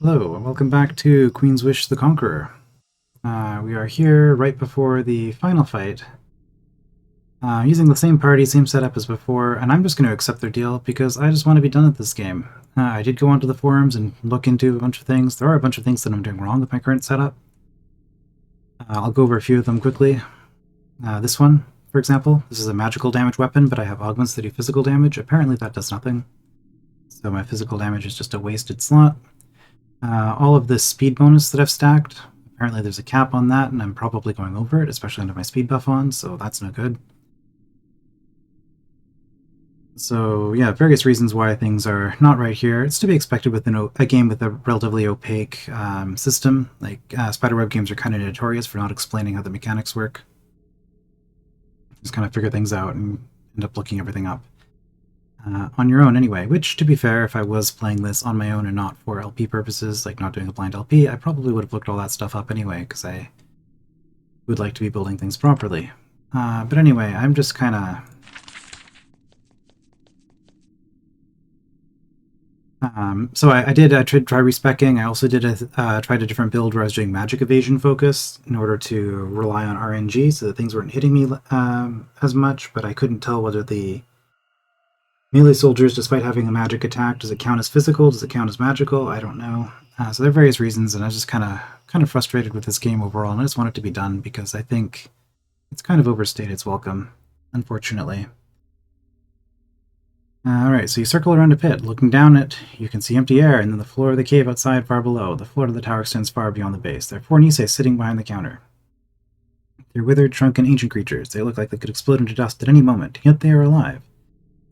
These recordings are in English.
Hello, and welcome back to Queen's Wish the Conqueror. We are here right before the final fight, using the same party, same setup as before, and I'm just going to accept their deal because I just want to be done at this game. I did go onto the forums and look into a bunch of things. There are a bunch of things that I'm doing wrong with my current setup. I'll go over a few of them quickly. This one, for example, this is a magical damage weapon, but I have augments that do physical damage. Apparently that does nothing. So my physical damage is just a wasted slot. All of this speed bonus that I've stacked, apparently there's a cap on that, and I'm probably going over it, especially under my speed buff on, so that's no good. So yeah, various reasons why things are not right here. It's to be expected with a game with a relatively opaque system. Like Spiderweb games are kind of notorious for not explaining how the mechanics work. Just kind of figure things out and end up looking everything up. On your own anyway, which, to be fair, if I was playing this on my own and not for LP purposes, like not doing a blind LP, I probably would have looked all that stuff up anyway, because I would like to be building things properly. But anyway, I'm just kind of... so I did try respecking. I also did tried a different build where I was doing magic evasion focus in order to rely on RNG so that things weren't hitting me as much, but I couldn't tell whether the melee soldiers, despite having a magic attack, does it count as physical? Does it count as magical? I don't know. So there are various reasons, and I was just kind of frustrated with this game overall, and I just want it to be done because I think it's kind of overstayed its welcome, unfortunately. Alright, so you circle around a pit. Looking down it, you can see empty air, and then the floor of the cave outside far below. The floor of the tower extends far beyond the base. There are 4 Nisse sitting behind the counter. They're withered, shrunken, ancient creatures. They look like they could explode into dust at any moment, yet they are alive.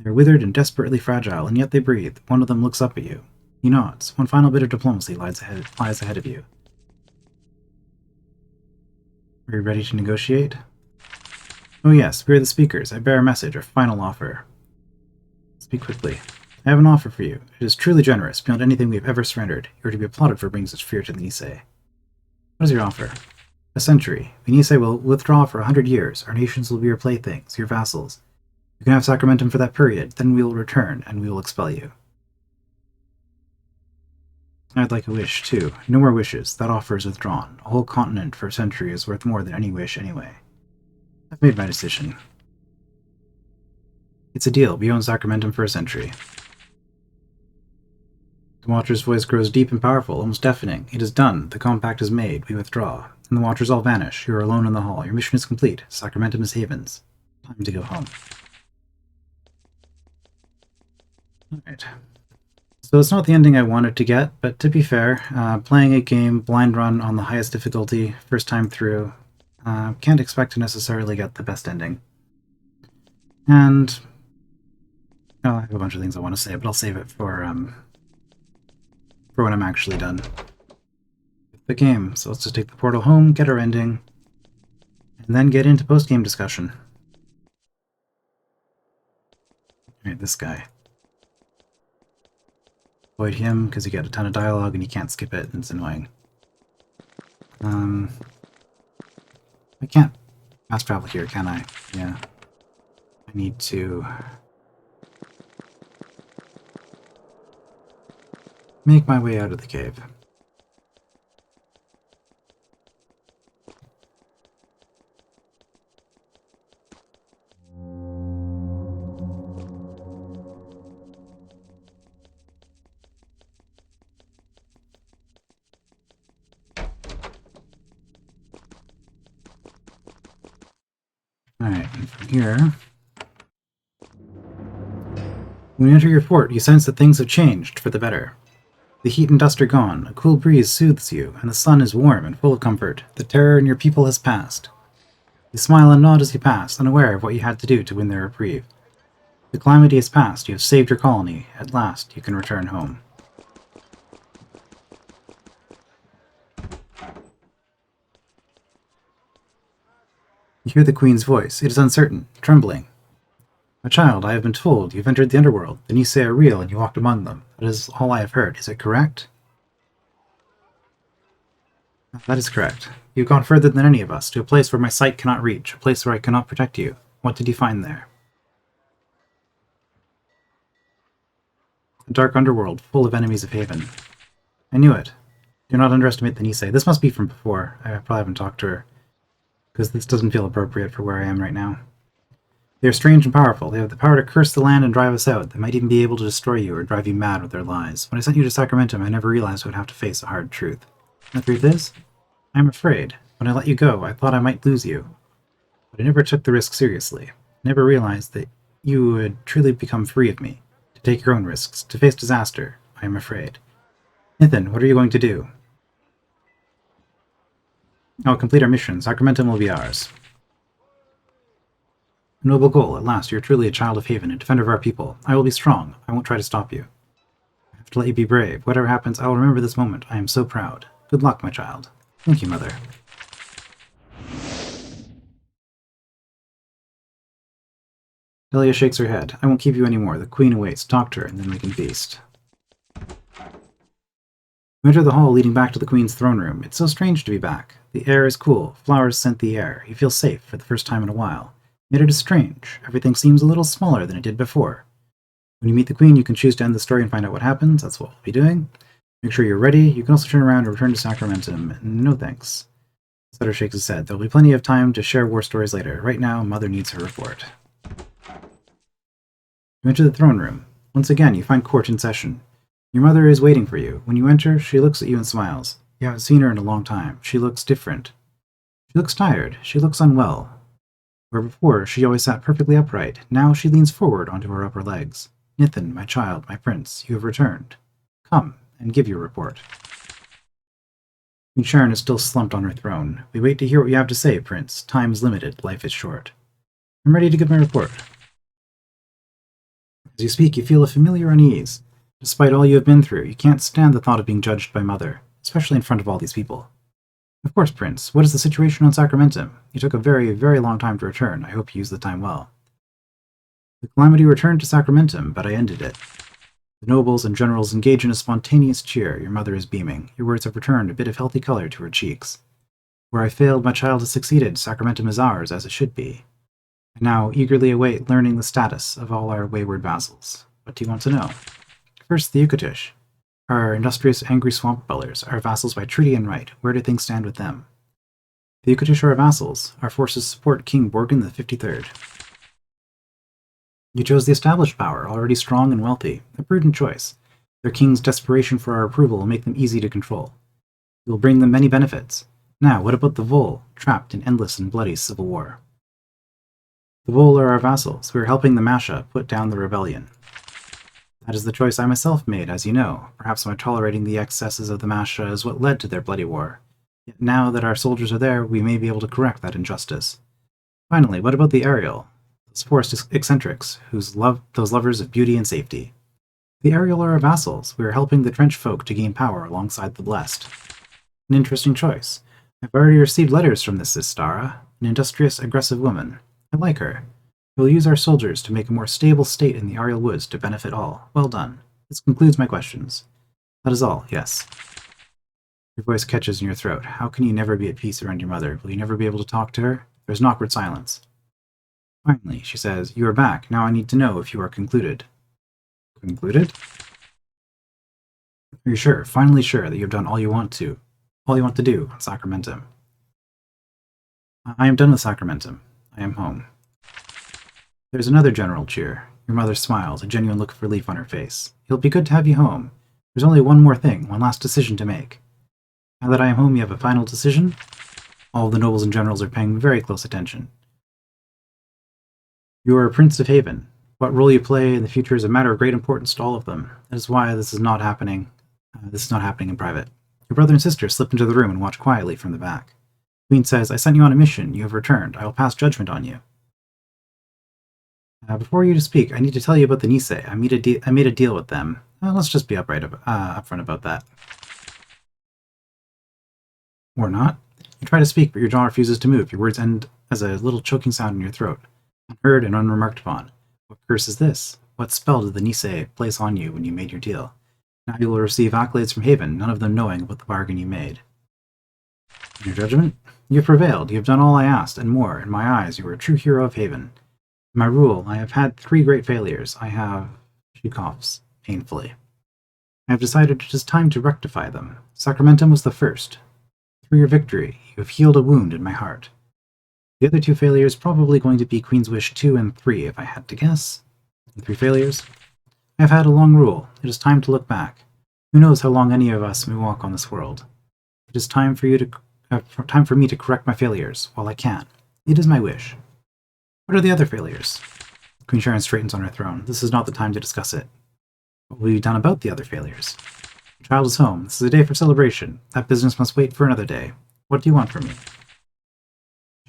They're withered and desperately fragile, and yet they breathe. One of them looks up at you. He nods. One final bit of diplomacy lies ahead of you. Are you ready to negotiate? Oh yes, we are the speakers. I bear a message, our final offer. Speak quickly. I have an offer for you. It is truly generous, beyond anything we have ever surrendered. You are to be applauded for bringing such fear to the Nisse. What is your offer? A century. The Nisse will withdraw for 100 years. Our nations will be your playthings, your vassals. You can have Sacramentum for that period, then we will return, and we will expel you. I'd like a wish, too. No more wishes. That offer is withdrawn. A whole continent for a century is worth more than any wish anyway. I've made my decision. It's a deal. We own Sacramentum for a century. The Watcher's voice grows deep and powerful, almost deafening. It is done. The compact is made. We withdraw. And the Watchers all vanish. You are alone in the hall. Your mission is complete. Sacramentum is Haven's. Time to go home. Alright. So it's not the ending I wanted to get, but to be fair, playing a game blind run on the highest difficulty, first time through, can't expect to necessarily get the best ending. And I have a bunch of things I want to say, but I'll save it for when I'm actually done with the game. So let's just take the portal home, get our ending, and then get into post-game discussion. Alright, this guy. Avoid him, because you get a ton of dialogue and you can't skip it, and it's annoying. I can't fast travel here, can I? Yeah. I need to make my way out of the cave. Alright, and from here... When you enter your fort, you sense that things have changed for the better. The heat and dust are gone, a cool breeze soothes you, and the sun is warm and full of comfort. The terror in your people has passed. You smile and nod as you pass, unaware of what you had to do to win their reprieve. The calamity has passed, you have saved your colony. At last, you can return home. You hear the Queen's voice. It is uncertain, trembling. My child, I have been told you've entered the underworld. The Nisse are real, and you walked among them. That is all I have heard. Is it correct? That is correct. You've gone further than any of us, to a place where my sight cannot reach, a place where I cannot protect you. What did you find there? A dark underworld, full of enemies of Haven. I knew it. Do not underestimate the Nisse. This must be from before. I probably haven't talked to her, because this doesn't feel appropriate for where I am right now. They are strange and powerful. They have the power to curse the land and drive us out. They might even be able to destroy you or drive you mad with their lies. When I sent you to Sacramentum, I never realized I would have to face a hard truth. And the truth is, I am afraid. When I let you go, I thought I might lose you. But I never took the risk seriously. I never realized that you would truly become free of me. To take your own risks. To face disaster. I am afraid. Nathan, what are you going to do? I'll complete our mission. Sacramentum will be ours. A noble goal. At last, you're truly a child of Haven, a defender of our people. I will be strong. I won't try to stop you. I have to let you be brave. Whatever happens, I will remember this moment. I am so proud. Good luck, my child. Thank you, Mother. Delia shakes her head. I won't keep you any more. The Queen awaits. Talk to her, and then we can feast. We enter the hall leading back to the Queen's throne room. It's so strange to be back. The air is cool. Flowers scent the air. You feel safe for the first time in a while. Yet it is strange. Everything seems a little smaller than it did before. When you meet the Queen, you can choose to end the story and find out what happens. That's what we'll be doing. Make sure you're ready. You can also turn around and return to Sacramentum. No thanks. Sutter shakes his head. There'll be plenty of time to share war stories later. Right now, Mother needs her report. You enter the throne room. Once again, you find court in session. Your mother is waiting for you. When you enter, she looks at you and smiles. You haven't seen her in a long time. She looks different. She looks tired. She looks unwell. Where before, she always sat perfectly upright. Now she leans forward onto her upper legs. Nithin, my child, my prince, you have returned. Come, and give your report. Queen Sharon is still slumped on her throne. We wait to hear what you have to say, Prince. Time is limited. Life is short. I'm ready to give my report. As you speak, you feel a familiar unease. Despite all you have been through, you can't stand the thought of being judged by Mother, especially in front of all these people. Of course, Prince. What is the situation on Sacramentum? You took a very, very long time to return. I hope you used the time well. The calamity returned to Sacramentum, but I ended it. The nobles and generals engage in a spontaneous cheer. Your mother is beaming. Your words have returned a bit of healthy color to her cheeks. Where I failed, my child has succeeded. Sacramentum is ours, as it should be. I now eagerly await learning the status of all our wayward vassals. What do you want to know? First, the Yucatish. Our industrious, angry swamp dwellers, our vassals by treaty and right. Where do things stand with them? The Yucatish are our vassals. Our forces support King Borgan the 53rd. You chose the established power, already strong and wealthy. A prudent choice. Their king's desperation for our approval will make them easy to control. It will bring them many benefits. Now, what about the Vol, trapped in endless and bloody civil war? The Vol are our vassals. We are helping the Masha put down the rebellion. That is the choice I myself made, as you know. Perhaps my tolerating the excesses of the Masha is what led to their bloody war. Yet now that our soldiers are there, we may be able to correct that injustice. Finally, what about the Ariel? Those forest eccentrics, those lovers of beauty and safety. The Ariel are our vassals. We are helping the trench folk to gain power alongside the blessed. An interesting choice. I've already received letters from this Sistara, an industrious, aggressive woman. I like her. We will use our soldiers to make a more stable state in the Ariel Woods to benefit all. Well done. This concludes my questions. That is all, yes. Your voice catches in your throat. How can you never be at peace around your mother? Will you never be able to talk to her? There's an awkward silence. Finally, she says, you are back. Now I need to know if you are concluded. Concluded? Are you sure, finally sure, that you have done all you want to do on Sacramentum? I am done with Sacramentum. I am home. There's another general cheer. Your mother smiles, a genuine look of relief on her face. It'll be good to have you home. There's only one more thing, one last decision to make. Now that I am home, you have a final decision? All of the nobles and generals are paying very close attention. You are a Prince of Haven. What role you play in the future is a matter of great importance to all of them. That is why this is not happening. In private. Your brother and sister slip into the room and watch quietly from the back. Queen says, I sent you on a mission. You have returned. I will pass judgment on you. Before you to speak, I need to tell you about the Nisse. I made a deal with them. Let's just be upfront about that. Or not. You try to speak, but your jaw refuses to move. Your words end as a little choking sound in your throat. Unheard and unremarked upon. What curse is this? What spell did the Nisse place on you when you made your deal? Now you will receive accolades from Haven, none of them knowing about the bargain you made. In your judgment? You have prevailed. You have done all I asked, and more. In my eyes, you are a true hero of Haven. In my rule, I have had 3 great failures. She coughs painfully. I have decided it is time to rectify them. Sacramentum was the first. Through your victory, you have healed a wound in my heart. The other two failures probably going to be Queen's Wish 2 and 3, if I had to guess. The 3 failures? I have had a long rule. It is time to look back. Who knows how long any of us may walk on this world. It is time for me to correct my failures, while I can. It is my wish. What are the other failures? Queen Sharon straightens on her throne. This is not the time to discuss it. What will be done about the other failures? The child is home. This is a day for celebration. That business must wait for another day. What do you want from me?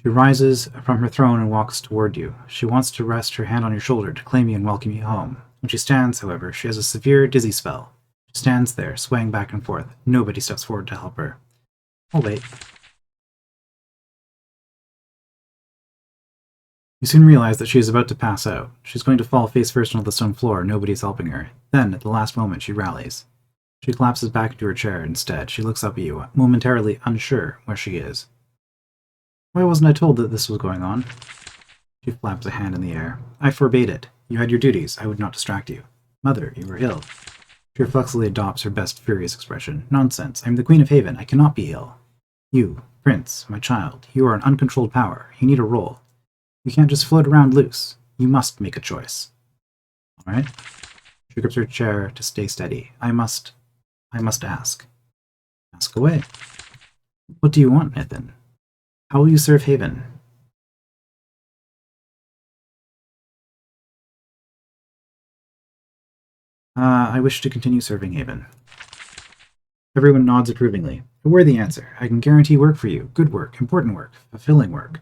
She rises from her throne and walks toward you. She wants to rest her hand on your shoulder to claim you and welcome you home. When she stands, however, she has a severe dizzy spell. She stands there, swaying back and forth. Nobody steps forward to help her. I'll wait. You soon realize that she is about to pass out. She's going to fall face first onto the stone floor. Nobody is helping her. Then, at the last moment, she rallies. She collapses back into her chair instead. She looks up at you, momentarily unsure where she is. Why wasn't I told that this was going on? She flaps a hand in the air. I forbade it. You had your duties. I would not distract you. Mother, you were ill. She reflexively adopts her best furious expression. Nonsense. I am the Queen of Haven. I cannot be ill. You, Prince, my child, you are an uncontrolled power. You need a role. You can't just float around loose. You must make a choice. All right? She grips her chair to stay steady. I must ask. Ask away. What do you want, Nathan? How will you serve Haven? I wish to continue serving Haven. Everyone nods approvingly. A worthy answer. I can guarantee work for you. Good work, important work, fulfilling work.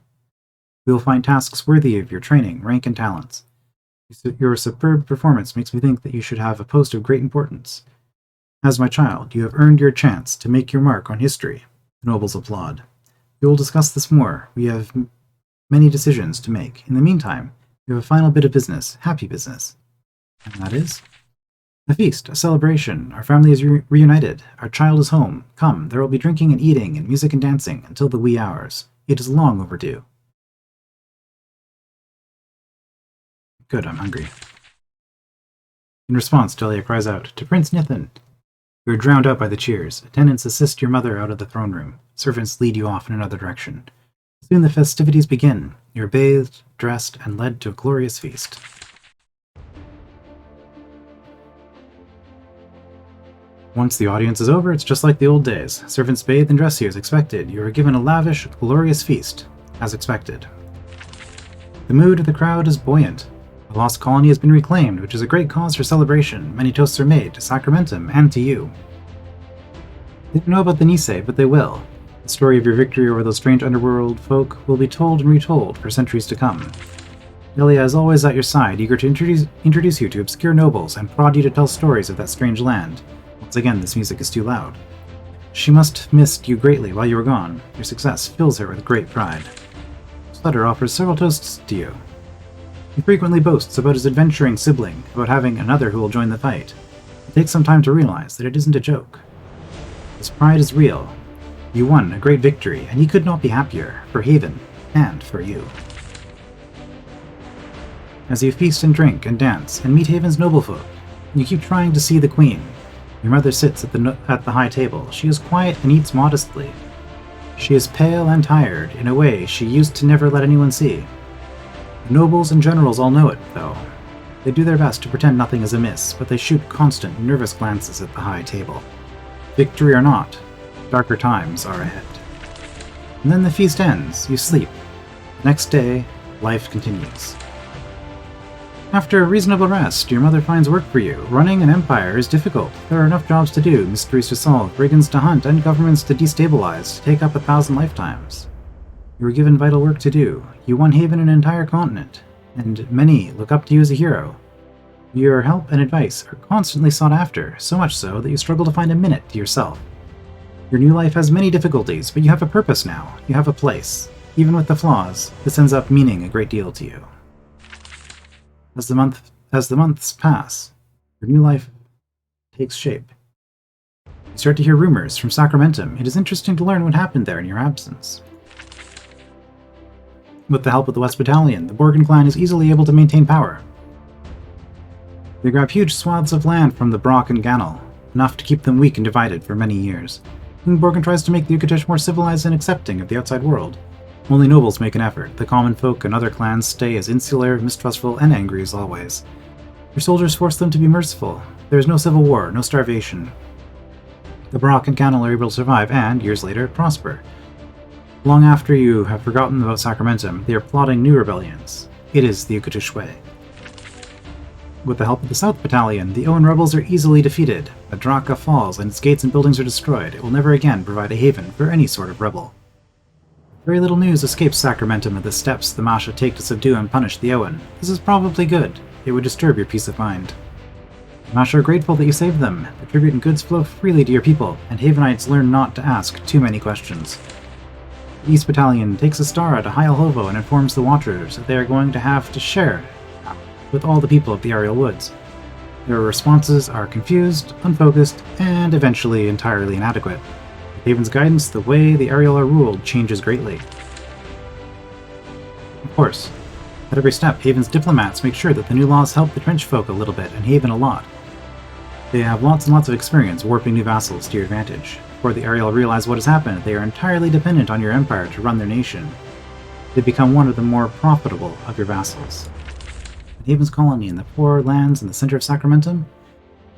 We will find tasks worthy of your training, rank, and talents. Your superb performance makes me think that you should have a post of great importance. As my child, you have earned your chance to make your mark on history. The nobles applaud. We will discuss this more. We have many decisions to make. In the meantime, we have a final bit of business, happy business. And that is? A feast, a celebration. Our family is reunited. Our child is home. Come, there will be drinking and eating and music and dancing until the wee hours. It is long overdue. Good, I'm hungry. In response, Delia cries out, To Prince Nithin! You are drowned out by the cheers. Attendants assist your mother out of the throne room. Servants lead you off in another direction. Soon the festivities begin. You are bathed, dressed, and led to a glorious feast. Once the audience is over, it's just like the old days. Servants bathe and dress you as expected. You are given a lavish, glorious feast, as expected. The mood of the crowd is buoyant. The lost colony has been reclaimed, which is a great cause for celebration. Many toasts are made to Sacramentum and to you. They don't know about the Nisse, but they will. The story of your victory over those strange underworld folk will be told and retold for centuries to come. Delia is always at your side, eager to introduce you to obscure nobles and prod you to tell stories of that strange land. Once again, this music is too loud. She must have missed you greatly while you were gone. Your success fills her with great pride. Slutter offers several toasts to you. He frequently boasts about his adventuring sibling, about having another who will join the fight. It takes some time to realize that it isn't a joke. His pride is real. You won a great victory, and he could not be happier, for Haven, and for you. As you feast and drink and dance, and meet Haven's noblefolk, you keep trying to see the Queen. Your mother sits at the high table. She is quiet and eats modestly. She is pale and tired, in a way she used to never let anyone see. The nobles and generals all know it, though. They do their best to pretend nothing is amiss, but they shoot constant, nervous glances at the high table. Victory or not, darker times are ahead. And then the feast ends. You sleep. The next day, life continues. After a reasonable rest, your mother finds work for you. Running an empire is difficult. There are enough jobs to do, mysteries to solve, brigands to hunt, and governments to destabilize, to take up 1,000 lifetimes. You were given vital work to do. You won Haven an entire continent, and many look up to you as a hero. Your help and advice are constantly sought after, so much so that you struggle to find a minute to yourself. Your new life has many difficulties, but you have a purpose now. You have a place. Even with the flaws, this ends up meaning a great deal to you. As the months pass, your new life takes shape. You start to hear rumors from Sacramentum. It is interesting to learn what happened there in your absence. With the help of the West Battalion, the Borgen clan is easily able to maintain power. They grab huge swaths of land from the Brock and Ganel. enough to keep them weak and divided for many years. King Borgin tries to make the Ukatish more civilized and accepting of the outside world. Only nobles make an effort. The common folk and other clans stay as insular, mistrustful, and angry as always. Your soldiers force them to be merciful. There is no civil war, no starvation. The Brock and Cannel are able to survive and, years later, prosper. Long after you have forgotten about Sacramentum, they are plotting new rebellions. It is the Ukatish way. With the help of the South Battalion, the Owen rebels are easily defeated. Adraka falls and its gates and buildings are destroyed. It will never again provide a haven for any sort of rebel. Very little news escapes Sacramentum of the steps the Masha take to subdue and punish the Owen. This is probably good. It would disturb your peace of mind. The Masha are grateful that you saved them. The tribute and goods flow freely to your people, and Havenites learn not to ask too many questions. The East Battalion takes a star at Heil Hovo and informs the Watchers that they are going to have to share with all the people of the Ariel Woods. Their responses are confused, unfocused, and eventually entirely inadequate. With Haven's guidance, the way the Ariel are ruled changes greatly. Of course, at every step, Haven's diplomats make sure that the new laws help the trench folk a little bit, and Haven a lot. They have lots and lots of experience warping new vassals to your advantage. Before the Ariel realize what has happened, they are entirely dependent on your empire to run their nation. They become one of the more profitable of your vassals. Haven's colony in the poor lands in the center of Sacramentum,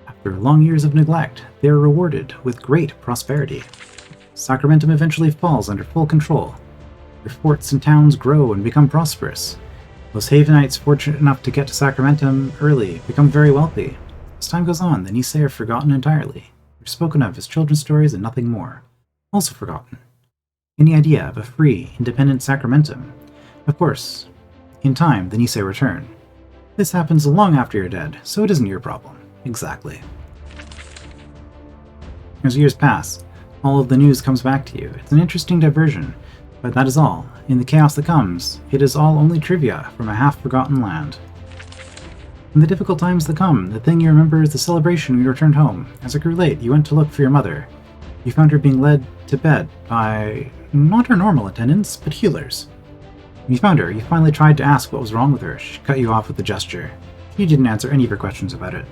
after long years of neglect, they are rewarded with great prosperity. Sacramentum eventually falls under full control. Your forts and towns grow and become prosperous. Those Havenites fortunate enough to get to Sacramentum early become very wealthy. As time goes on, the Nisse are forgotten entirely. They're spoken of as children's stories and nothing more. Also forgotten. Any idea of a free, independent Sacramentum? Of course, in time, the Nisse return. This happens long after you're dead, so it isn't your problem. Exactly. As years pass, all of the news comes back to you. It's an interesting diversion, but that is all. In the chaos that comes, it is all only trivia from a half-forgotten land. In the difficult times that come, the thing you remember is the celebration when you returned home. As it grew late, you went to look for your mother. You found her being led to bed by not her normal attendants, but healers. When you found her, you finally tried to ask what was wrong with her. She cut you off with a gesture. She didn't answer any of your questions about it.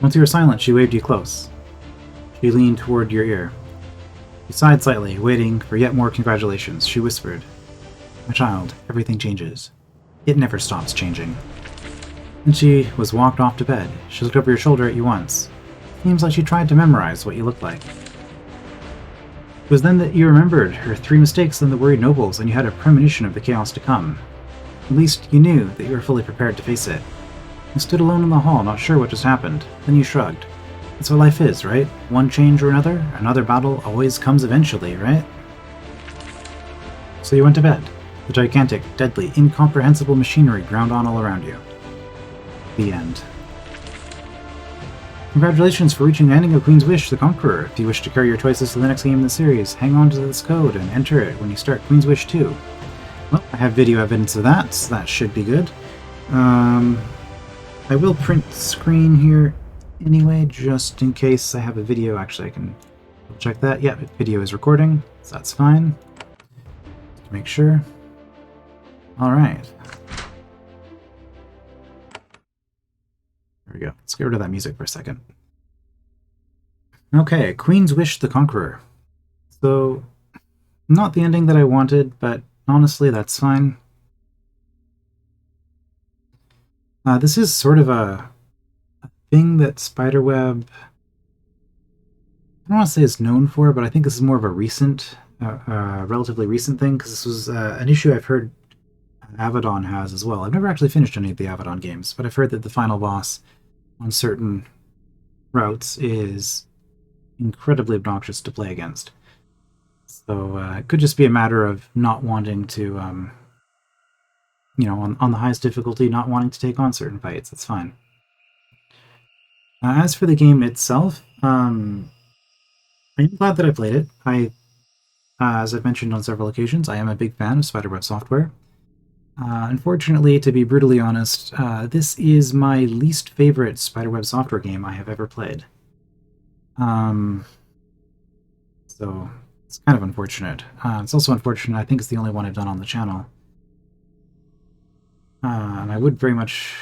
Once you were silent, she waved you close. She leaned toward your ear. You sighed slightly, waiting for yet more congratulations. She whispered, "My child, everything changes. It never stops changing." Then she was walked off to bed. She looked over your shoulder at you once. Seems like she tried to memorize what you looked like. It was then that you remembered her 3 mistakes and the worried nobles, and you had a premonition of the chaos to come. At least you knew that you were fully prepared to face it. You stood alone in the hall, not sure what just happened. Then you shrugged. That's what life is, right? One change or another battle always comes eventually, right? So you went to bed. The gigantic, deadly, incomprehensible machinery ground on all around you. The end. Congratulations for reaching the ending of Queen's Wish, the Conqueror. If you wish to carry your choices to the next game in the series, hang on to this code and enter it when you start Queen's Wish 2. Well, I have video evidence of that, so that should be good. I will print screen here anyway, just in case I have a video. Actually, I can check that. Yeah, video is recording, so that's fine. Just to make sure. Alright. There we go. Let's get rid of that music for a second. Okay, Queen's Wish the Conqueror. So, not the ending that I wanted, but honestly, that's fine. This is sort of a thing that Spiderweb, I don't want to say is known for, but I think this is more of a recent, relatively recent thing, because this was an issue I've heard Avedon has as well. I've never actually finished any of the Avedon games, but I've heard that the final boss on certain routes is incredibly obnoxious to play against. So it could just be a matter of not wanting to, you know, on the highest difficulty, not wanting to take on certain fights. That's fine. As for the game itself, I'm glad that I played it. As I've mentioned on several occasions, I am a big fan of Spiderweb software. Unfortunately, to be brutally honest, this is my least favorite Spiderweb software game I have ever played. So it's kind of unfortunate. It's also unfortunate, I think it's the only one I've done on the channel. And I would very much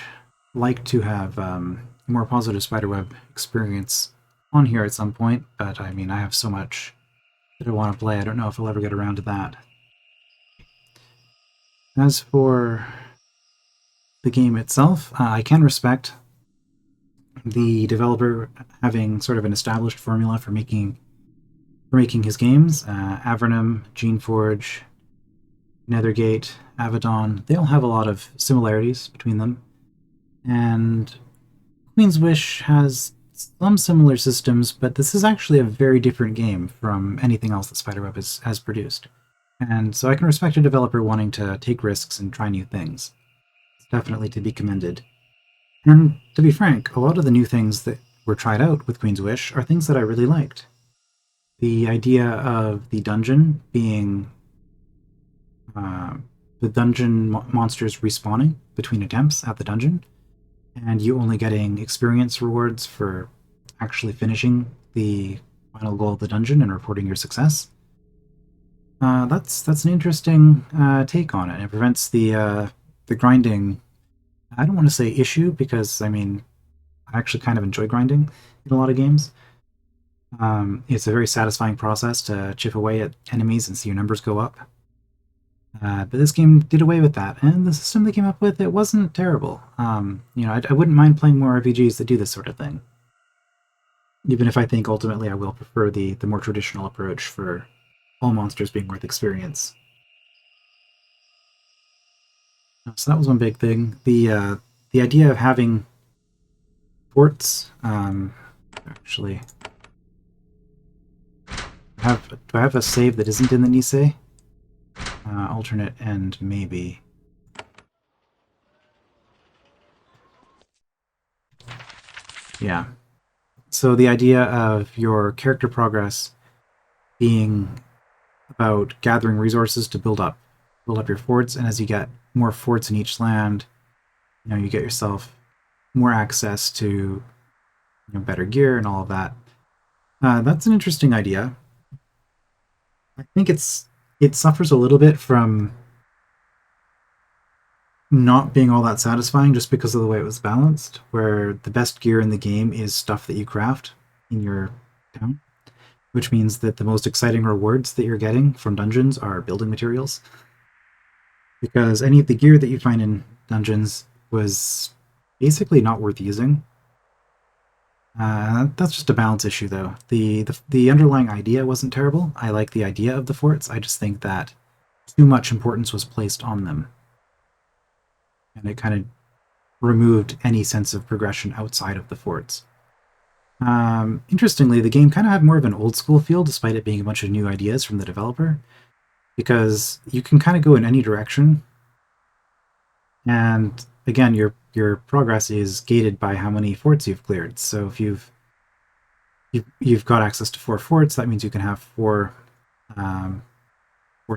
like to have a more positive Spiderweb experience on here at some point, but I mean, I have so much that I want to play, I don't know if I'll ever get around to that. As for the game itself, I can respect the developer having sort of an established formula for making his games. Avernum, Geneforge, Nethergate, Avedon, they all have a lot of similarities between them. And Queen's Wish has some similar systems, but this is actually a very different game from anything else that Spiderweb has produced. And so I can respect a developer wanting to take risks and try new things. It's definitely to be commended. And to be frank, a lot of the new things that were tried out with Queen's Wish are things that I really liked. The idea of the dungeon being the dungeon monsters respawning between attempts at the dungeon, and you only getting experience rewards for actually finishing the final goal of the dungeon and reporting your success. That's an interesting take on it. It prevents the grinding. I don't want to say issue because I mean I actually kind of enjoy grinding in a lot of games. It's a very satisfying process to chip away at enemies and see your numbers go up. But this game did away with that, and the system they came up with, it wasn't terrible. I wouldn't mind playing more RPGs that do this sort of thing. Even if I think ultimately I will prefer the more traditional approach for all monsters being worth experience. So that was one big thing. The idea of having forts. Actually, do I have a save that isn't in the Nisse? Alternate end, maybe. Yeah. So the idea of your character progress being about gathering resources to build up your forts, and as you get more forts in each land, you get yourself more access to better gear and all of that. That's an interesting idea. I think it suffers a little bit from not being all that satisfying just because of the way it was balanced, where the best gear in the game is stuff that you craft in your town, which means that the most exciting rewards that you're getting from dungeons are building materials. Because any of the gear that you find in dungeons was basically not worth using. That's just a balance issue, though. The underlying idea wasn't terrible. I like the idea of the forts. I just think that too much importance was placed on them, and it kind of removed any sense of progression outside of the forts. Interestingly, the game kind of had more of an old school feel, despite it being a bunch of new ideas from the developer, because you can kind of go in any direction, and again, your progress is gated by how many forts you've cleared. So if you've got access to 4 forts, that means you can have 4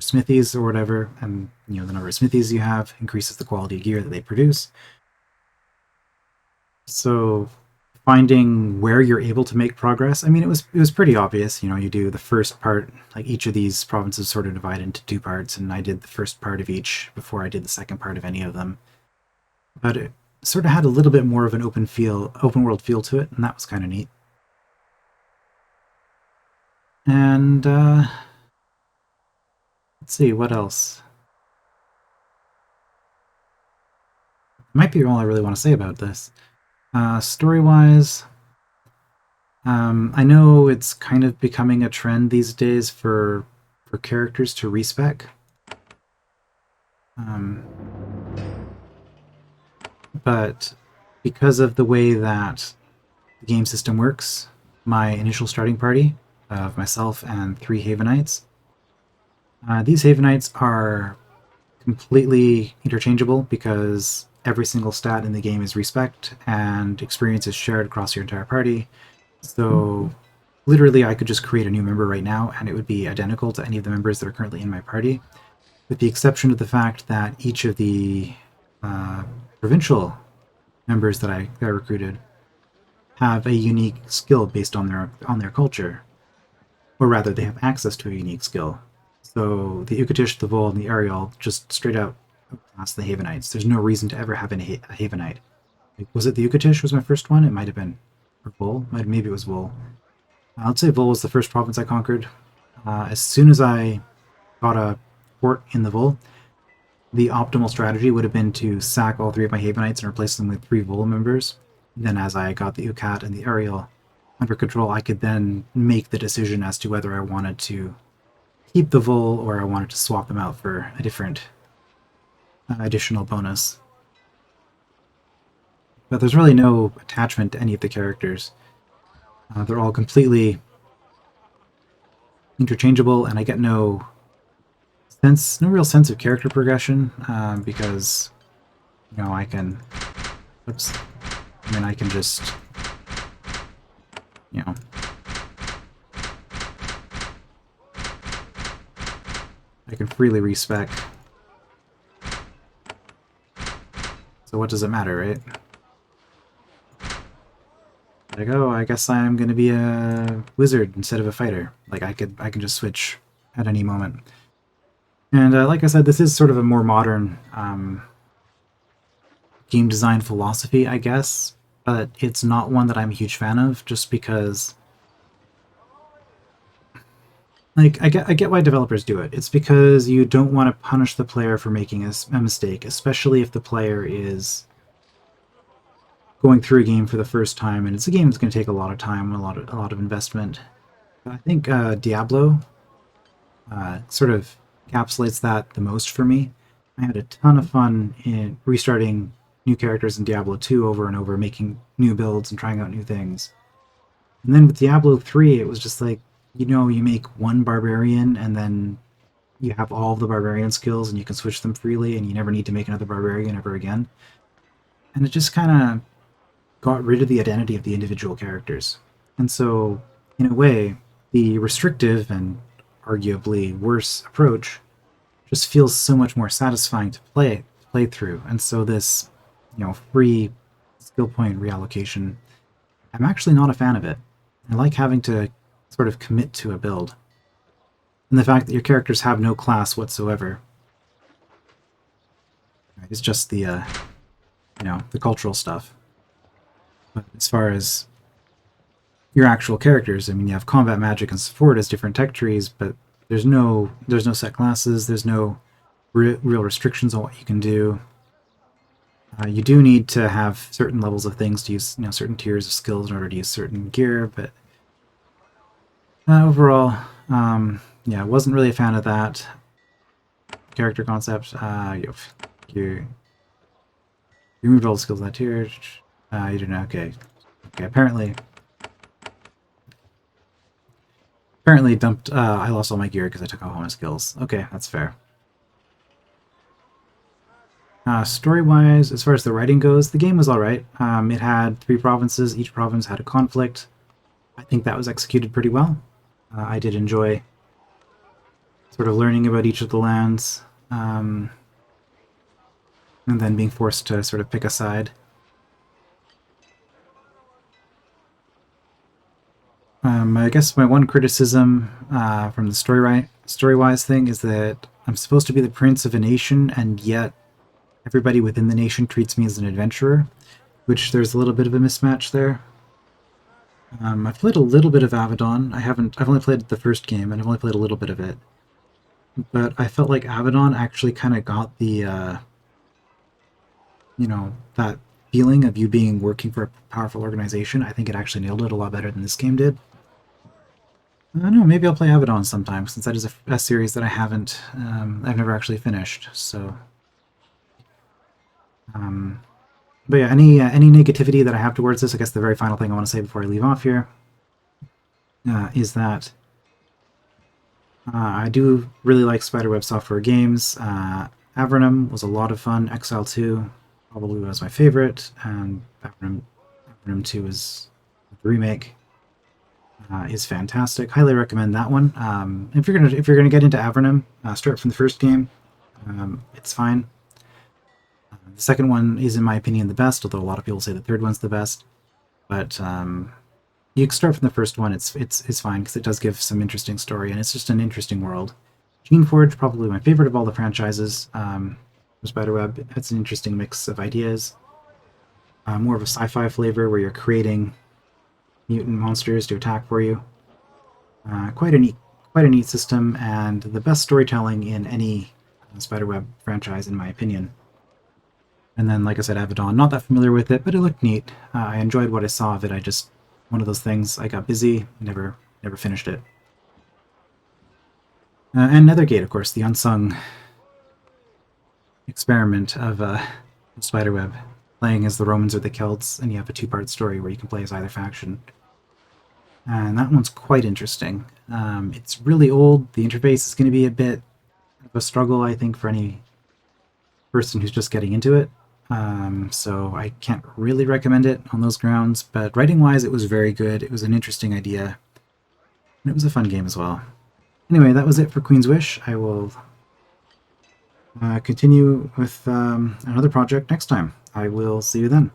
smithies or whatever, and the number of smithies you have increases the quality of gear that they produce. So finding where you're able to make progress, I mean, it was pretty obvious. You do the first part, like each of these provinces sort of divide into 2 parts, and I did the first part of each before I did the second part of any of them. But it sort of had a little bit more of an open world feel to it, and that was kind of neat. And let's see, what else? Might be all I really want to say about this. Story-wise, I know it's kind of becoming a trend these days for characters to respec. But because of the way that the game system works, my initial starting party of myself and 3 Havenites, these Havenites are completely interchangeable because every single stat in the game is respect and experience is shared across your entire party. So literally I could just create a new member right now and it would be identical to any of the members that are currently in my party, with the exception of the fact that each of the provincial members that I recruited have a unique skill based on their culture, or rather they have access to a unique skill. So the Ukatish, the Vol, and the Ariel just straight out outclass the Havenites. There's no reason to ever have a Havenite. Like, was it the Yucatish was my first one? It might have been. Or Vol? Maybe it was Vol. Let's say Vol was the first province I conquered. As soon as I got a port in the Vol, the optimal strategy would have been to sack all 3 of my Havenites and replace them with 3 Vol members. Then as I got the Ucat and the Ariel under control, I could then make the decision as to whether I wanted to keep the Vol or I wanted to swap them out for a different additional bonus. But there's really no attachment to any of the characters. They're all completely interchangeable, and I get no real sense of character progression, because, you know, I can just, you know, I can freely respec. So what does it matter, right? Like, oh, I guess I'm gonna be a wizard instead of a fighter. Like, I can just switch at any moment. And like I said, this is sort of a more modern game design philosophy, I guess, but it's not one that I'm a huge fan of, just because, like, I get why developers do it. It's because you don't want to punish the player for making a mistake, especially if the player is going through a game for the first time, and it's a game that's going to take a lot of time, a lot of investment. I think Diablo sort of encapsulates that the most for me. I had a ton of fun in restarting new characters in Diablo 2 over and over, making new builds and trying out new things. And then with Diablo 3, it was just like, you know, you make one barbarian and then you have all of the barbarian skills and you can switch them freely and you never need to make another barbarian ever again. And it just kind of got rid of the identity of the individual characters. And so, in a way, the restrictive and arguably worse approach just feels so much more satisfying to play through. And so this, you know, free skill point reallocation, I'm actually not a fan of it. I like having to sort of commit to a build. And the fact that your characters have no class whatsoever is just the, you know, the cultural stuff. But as far as your actual characters, I mean, you have combat, magic, and support as different tech trees, but there's no set classes, there's no real restrictions on what you can do. You do need to have certain levels of things to use, you know, certain tiers of skills in order to use certain gear, but overall, yeah, I wasn't really a fan of that character concept. You removed all the skills in that tier. You didn't. Okay. Apparently dumped. I lost all my gear because I took off all my skills. Okay, that's fair. Story-wise, as far as the writing goes, the game was alright. It had 3 provinces. Each province had a conflict. I think that was executed pretty well. I did enjoy sort of learning about each of the lands, and then being forced to sort of pick a side. I guess my one criticism from the story-wise thing is that I'm supposed to be the prince of a nation, and yet everybody within the nation treats me as an adventurer, which there's a little bit of a mismatch there. I've played a little bit of Avedon. I've only played the first game, and I've only played a little bit of it. But I felt like Avedon actually kind of got the, you know, that feeling of you being working for a powerful organization. I think it actually nailed it a lot better than this game did. I don't know, maybe I'll play Avedon sometime, since that is a series that I've never actually finished, so... but yeah, any negativity that I have towards this, I guess the very final thing I want to say before I leave off here, is that I do really like Spiderweb Software games. Avernum was a lot of fun. Exile 2 probably was my favorite, and Avernum 2 is the remake. Is fantastic. Highly recommend that one. If you're gonna get into Avernum, start from the first game. It's fine. The second one is, in my opinion, the best, although a lot of people say the third one's the best. But you can start from the first one. It's fine because it does give some interesting story, and it's just an interesting world. Geneforge, probably my favorite of all the franchises. Spiderweb, it's an interesting mix of ideas. more of a sci-fi flavor where you're creating mutant monsters to attack for you. Quite a neat system, and the best storytelling in any Spiderweb franchise, in my opinion. And then, like I said, Abaddon, not that familiar with it, but it looked neat. I enjoyed what I saw of it. One of those things, I got busy, never finished it. And Nethergate, of course, the unsung experiment of Spiderweb, playing as the Romans or the Celts, and you have a two-part story where you can play as either faction. And that one's quite interesting. It's really old. The interface is going to be a bit of a struggle, I think, for any person who's just getting into it. So I can't really recommend it on those grounds, but writing-wise, it was very good. It was an interesting idea, and it was a fun game as well. Anyway, that was it for Queen's Wish. I will continue with another project next time. I will see you then.